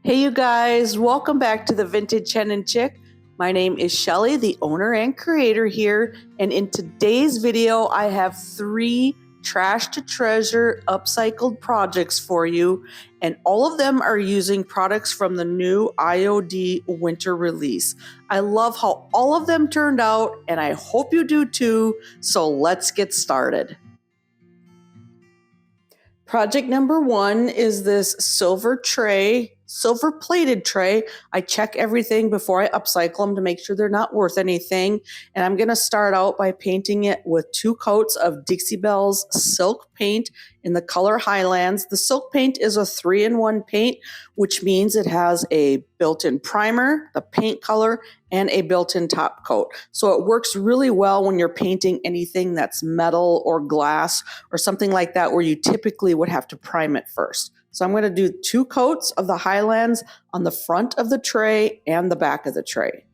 Hey you guys, welcome back to the Vintage Hen and Chick. My name is Shelly, the owner and creator here, and in today's video I have 3 trash to treasure upcycled projects for you, and all of them are using products from the new IOD Winter release. I love how all of them turned out, and I hope you do too, so let's get started. Project number 1 is this silver plated tray. I check everything before I upcycle them to make sure they're not worth anything. And I'm going to start out by painting it with 2 coats of Dixie Belle's Silk Paint in the color Highlands. The Silk Paint is a 3-in-1 paint, which means it has a built-in primer, the paint color, and a built-in top coat. So it works really well when you're painting anything that's metal or glass or something like that where you typically would have to prime it first. So I'm going to do 2 coats of the Highlands on the front of the tray and the back of the tray.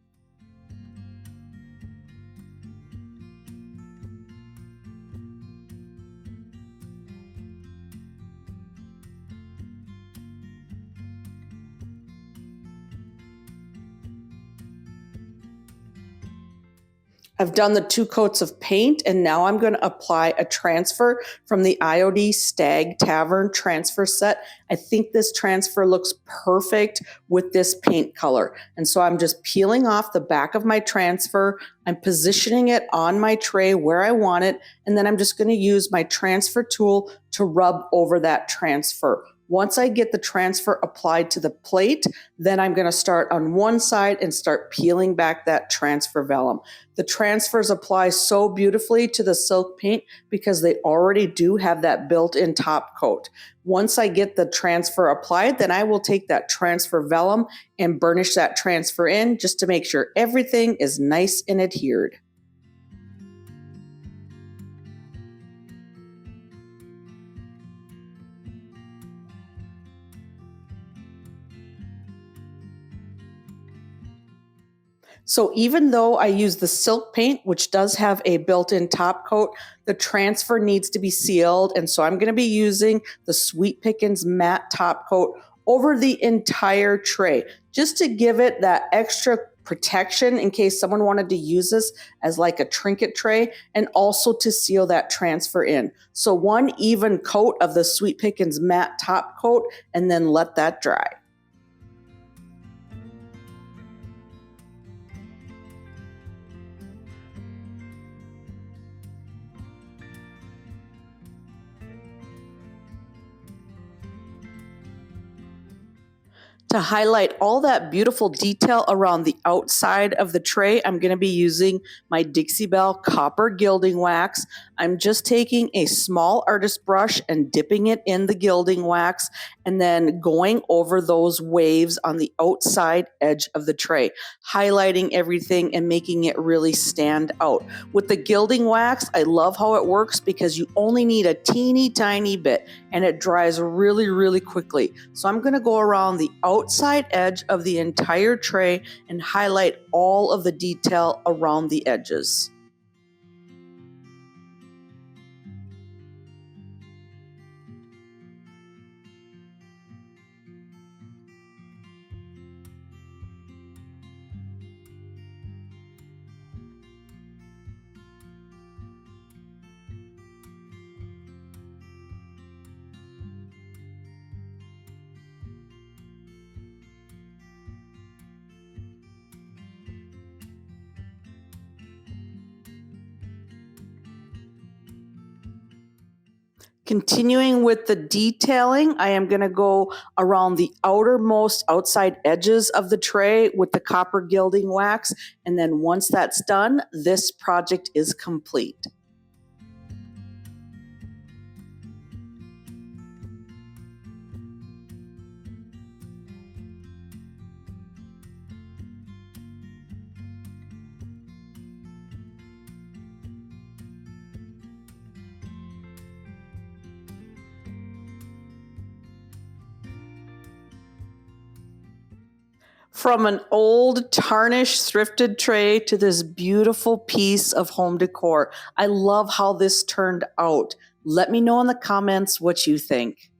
I've done the 2 coats of paint, and now I'm going to apply a transfer from the IOD Stag Tavern transfer set. I think this transfer looks perfect with this paint color. And so I'm just peeling off the back of my transfer. I'm positioning it on my tray where I want it, and then I'm just going to use my transfer tool to rub over that transfer. Once I get the transfer applied to the plate, then I'm going to start on one side and start peeling back that transfer vellum. The transfers apply so beautifully to the silk paint because they already do have that built-in top coat. Once I get the transfer applied, then I will take that transfer vellum and burnish that transfer in just to make sure everything is nice and adhered. So even though I use the silk paint, which does have a built-in top coat, the transfer needs to be sealed. And so I'm going to be using the Sweet Pickins matte top coat over the entire tray, just to give it that extra protection in case someone wanted to use this as like a trinket tray, and also to seal that transfer in. So 1 even coat of the Sweet Pickins matte top coat, and then let that dry. To highlight all that beautiful detail around the outside of the tray, I'm going to be using my Dixie Belle copper gilding wax. I'm just taking a small artist brush and dipping it in the gilding wax and then going over those waves on the outside edge of the tray, highlighting everything and making it really stand out. With the gilding wax, I love how it works because you only need a teeny tiny bit and it dries really, really quickly. So I'm going to go around the outside edge of the entire tray and highlight all of the detail around the edges. Continuing with the detailing, I am going to go around the outermost outside edges of the tray with the copper gilding wax. And then once that's done, this project is complete. From an old tarnished thrifted tray to this beautiful piece of home decor. I love how this turned out. Let me know in the comments what you think.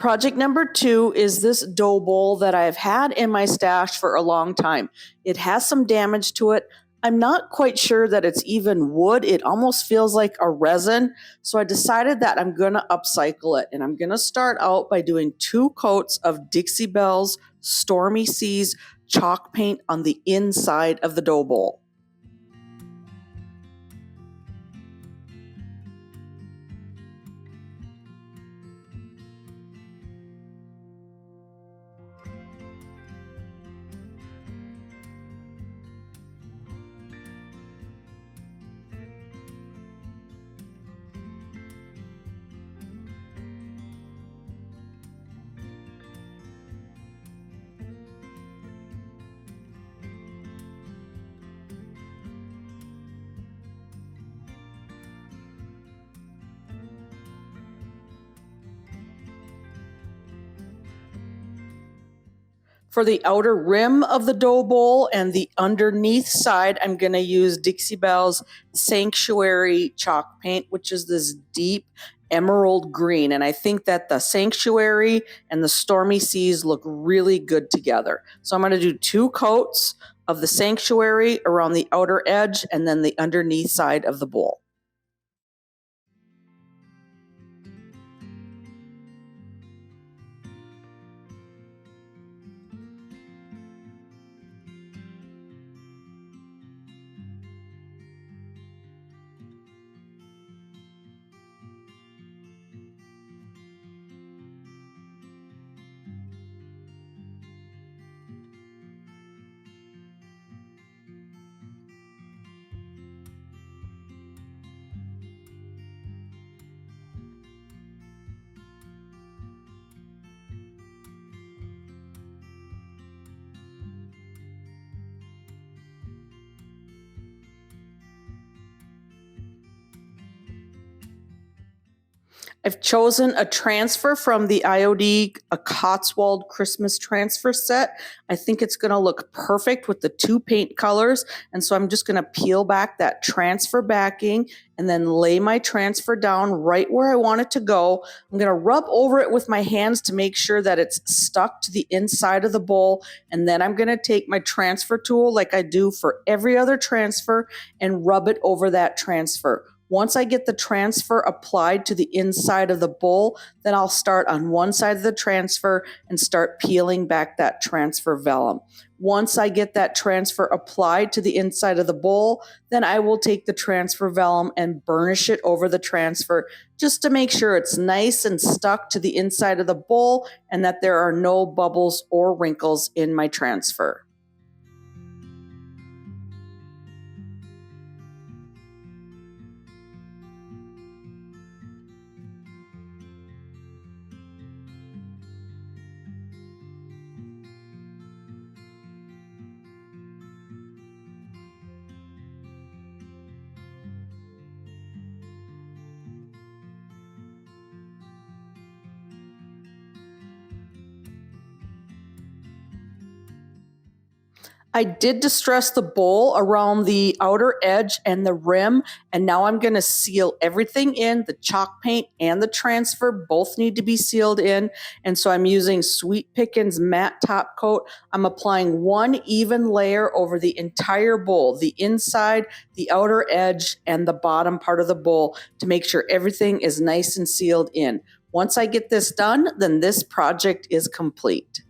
Project number 2 is this dough bowl that I've had in my stash for a long time. It has some damage to it. I'm not quite sure that it's even wood. It almost feels like a resin. So I decided that I'm going to upcycle it. And I'm going to start out by doing 2 coats of Dixie Belle's Stormy Seas chalk paint on the inside of the dough bowl. For the outer rim of the dough bowl and the underneath side, I'm going to use Dixie Belle's Sanctuary Chalk Paint, which is this deep emerald green. And I think that the Sanctuary and the Stormy Seas look really good together. So I'm going to do 2 coats of the Sanctuary around the outer edge and then the underneath side of the bowl. I've chosen a transfer from the IOD, a Cotswold Christmas transfer set. I think it's going to look perfect with the 2 paint colors. And so I'm just going to peel back that transfer backing and then lay my transfer down right where I want it to go. I'm going to rub over it with my hands to make sure that it's stuck to the inside of the bowl. And then I'm going to take my transfer tool like I do for every other transfer and rub it over that transfer. Once I get the transfer applied to the inside of the bowl, then I'll start on one side of the transfer and start peeling back that transfer vellum. Once I get that transfer applied to the inside of the bowl, then I will take the transfer vellum and burnish it over the transfer just to make sure it's nice and stuck to the inside of the bowl and that there are no bubbles or wrinkles in my transfer. I did distress the bowl around the outer edge and the rim, and now I'm going to seal everything in. The chalk paint and the transfer both need to be sealed in, and so I'm using Sweet Pickins matte top coat. I'm applying 1 even layer over the entire bowl, the inside, the outer edge, and the bottom part of the bowl to make sure everything is nice and sealed in. Once I get this done, then this project is complete.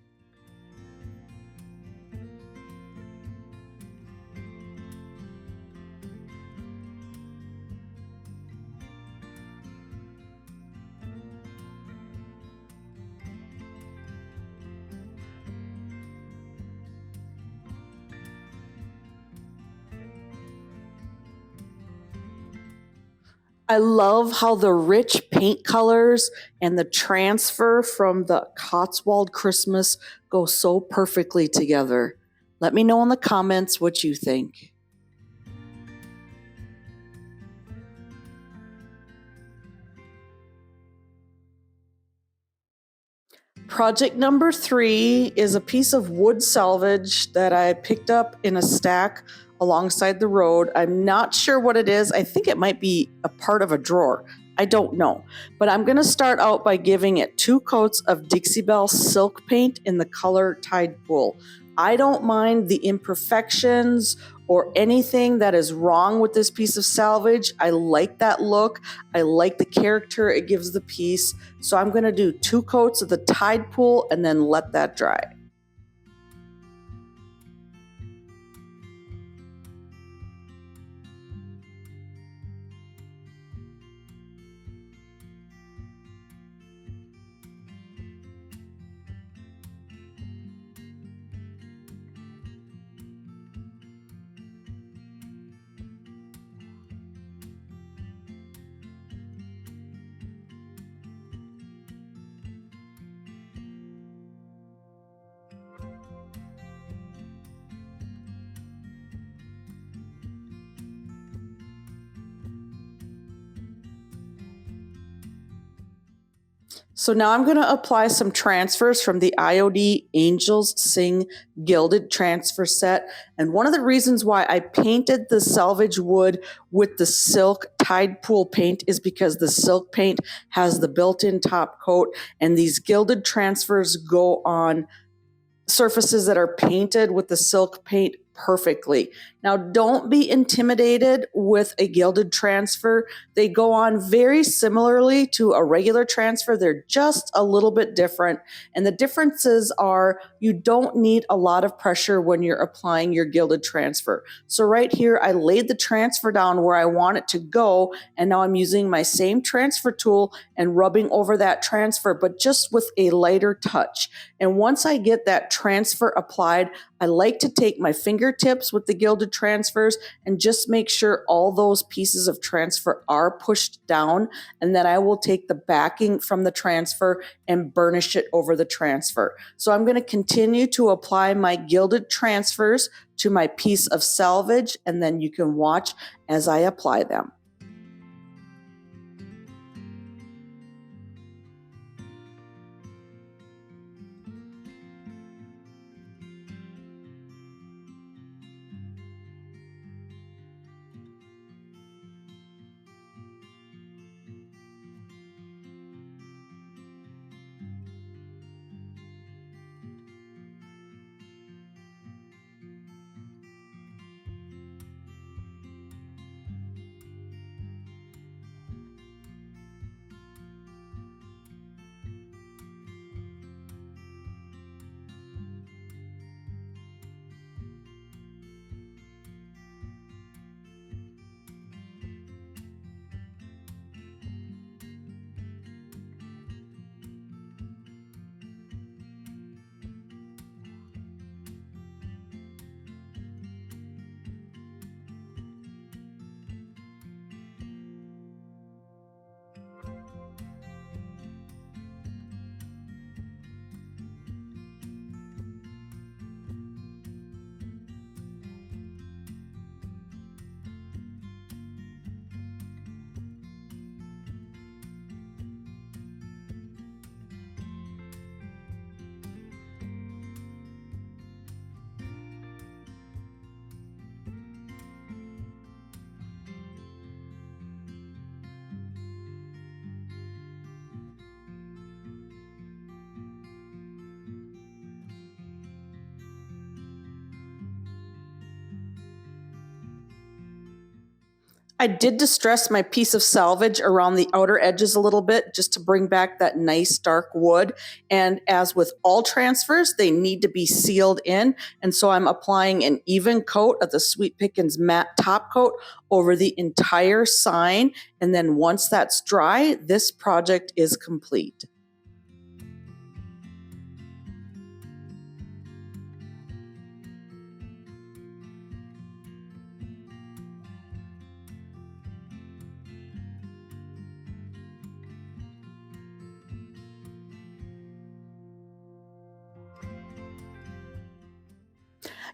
I love how the rich paint colors and the transfer from the Cotswold Christmas go so perfectly together. Let me know in the comments what you think. Project number 3 is a piece of wood salvage that I picked up in a stack alongside the road. I'm not sure what it is. I think it might be a part of a drawer. I don't know, but I'm going to start out by giving it 2 coats of Dixie Belle Silk Paint in the color Tide Pool. I don't mind the imperfections or anything that is wrong with this piece of salvage. I like that look. I like the character it gives the piece. So I'm going to do 2 coats of the Tide Pool and then let that dry. So now I'm going to apply some transfers from the IOD Angels Sing Gilded Transfer Set. And one of the reasons why I painted the salvage wood with the silk Tide Pool paint is because the silk paint has the built-in top coat, and these gilded transfers go on surfaces that are painted with the silk paint perfectly. Now, don't be intimidated with a gilded transfer. They go on very similarly to a regular transfer. They're just a little bit different. And the differences are you don't need a lot of pressure when you're applying your gilded transfer. So right here, I laid the transfer down where I want it to go. And now I'm using my same transfer tool and rubbing over that transfer, but just with a lighter touch. And once I get that transfer applied, I like to take my fingertips with the gilded transfers and just make sure all those pieces of transfer are pushed down, and then I will take the backing from the transfer and burnish it over the transfer. So I'm going to continue to apply my gilded transfers to my piece of salvage, and then you can watch as I apply them. I did distress my piece of salvage around the outer edges a little bit just to bring back that nice dark wood. And as with all transfers, they need to be sealed in. And so I'm applying an even coat of the Sweet Pickins matte top coat over the entire sign. And then once that's dry, this project is complete.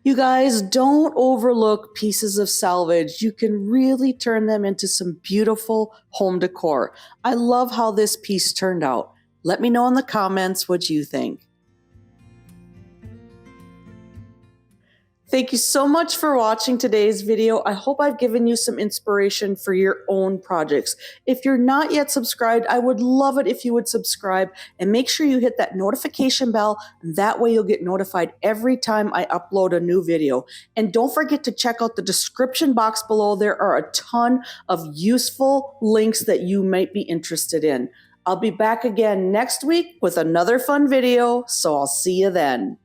You guys, don't overlook pieces of salvage. You can really turn them into some beautiful home decor. I love how this piece turned out. Let me know in the comments what you think. Thank you so much for watching today's video. I hope I've given you some inspiration for your own projects. If you're not yet subscribed, I would love it if you would subscribe and make sure you hit that notification bell. That way you'll get notified every time I upload a new video. And don't forget to check out the description box below. There are a ton of useful links that you might be interested in. I'll be back again next week with another fun video, so I'll see you then.